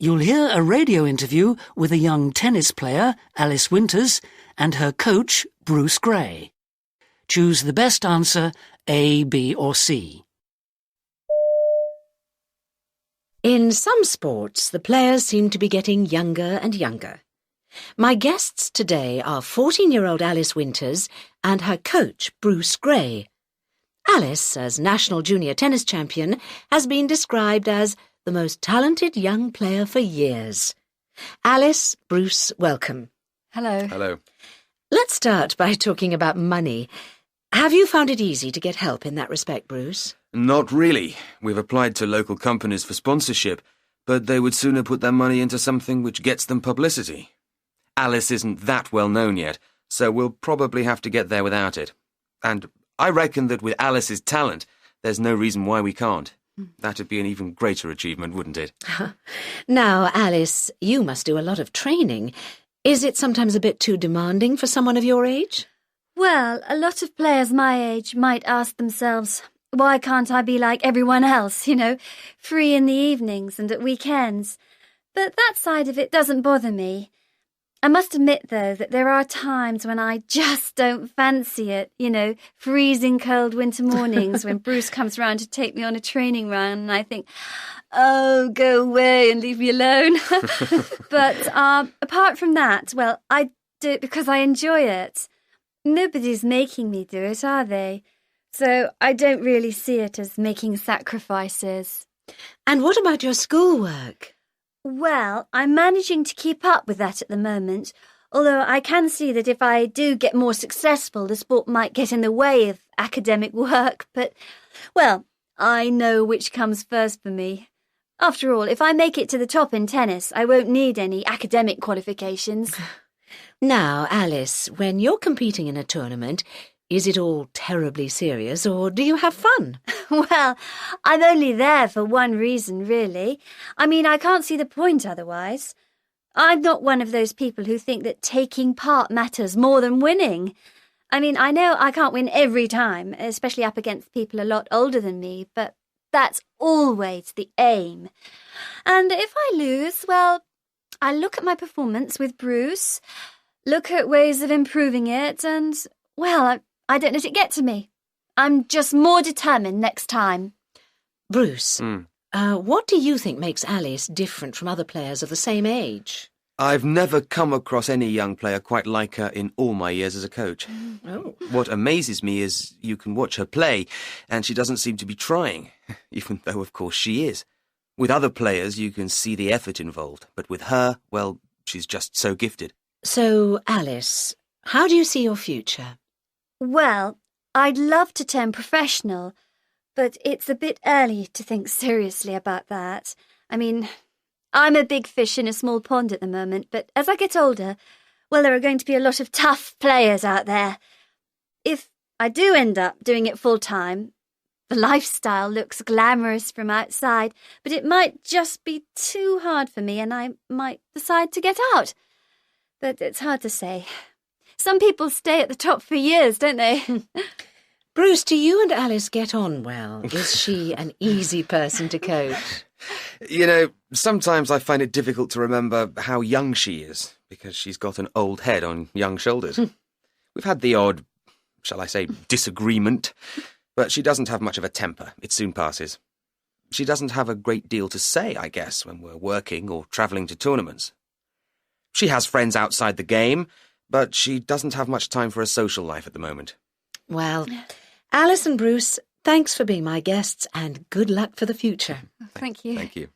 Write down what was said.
You'll hear a radio interview with a young tennis player, Alice Winters, and her coach, Bruce Gray. Choose the best answer, A, B or C. In some sports, the players seem to be getting younger and younger. My guests today are 14-year-old Alice Winters and her coach, Bruce Gray. Alice, as national junior tennis champion, has been described as the most talented young player for years. Alice, Bruce, welcome. Hello. Hello. Let's start by talking about money. Have you found it easy to get help in that respect, Bruce? Not really. We've applied to local companies for sponsorship, but they would sooner put their money into something which gets them publicity. Alice isn't that well known yet, so we'll probably have to get there without it. And I reckon that with Alice's talent, there's no reason why we can't. That'd be an even greater achievement, wouldn't it? Now, Alice, you must do a lot of training. Is it sometimes a bit too demanding for someone of your age? Well, a lot of players my age might ask themselves, why can't I be like everyone else, free in the evenings and at weekends? But that side of it doesn't bother me. I must admit, though, that there are times when I just don't fancy it, freezing cold winter mornings when Bruce comes round to take me on a training run and I think, oh, go away and leave me alone. But apart from that, well, I do it because I enjoy it. Nobody's making me do it, are they? So I don't really see it as making sacrifices. And what about your schoolwork? Well, I'm managing to keep up with that at the moment, although I can see that if I do get more successful, the sport might get in the way of academic work. But, well, I know which comes first for me. After all, if I make it to the top in tennis, I won't need any academic qualifications. Now, Alice, when you're competing in a tournament, is it all terribly serious or do you have fun? Well, I'm only there for one reason, really. I mean, I can't see the point otherwise. I'm not one of those people who think that taking part matters more than winning. I mean, I know I can't win every time, especially up against people a lot older than me, but that's always the aim. And if I lose, well, I look at my performance with Bruce, look at ways of improving it, and, well, I don't let it get to me. I'm just more determined next time. Bruce, what do you think makes Alice different from other players of the same age? I've never come across any young player quite like her in all my years as a coach. Oh. What amazes me is you can watch her play, and she doesn't seem to be trying, even though, of course, she is. With other players, you can see the effort involved, but with her, well, she's just so gifted. So, Alice, how do you see your future? Well, I'd love to turn professional, but it's a bit early to think seriously about that. I mean, I'm a big fish in a small pond at the moment, but as I get older, well, there are going to be a lot of tough players out there. If I do end up doing it full-time, the lifestyle looks glamorous from outside, but it might just be too hard for me and I might decide to get out. But it's hard to say. Some people stay at the top for years, don't they? Bruce, do you and Alice get on well? Is she an easy person to coach? Sometimes I find it difficult to remember how young she is, because she's got an old head on young shoulders. We've had the odd, shall I say, disagreement, but she doesn't have much of a temper. It soon passes. She doesn't have a great deal to say, I guess, when we're working or travelling to tournaments. She has friends outside the game, but she doesn't have much time for a social life at the moment. Well, Alice and Bruce, thanks for being my guests and good luck for the future. Thank you. Thank you.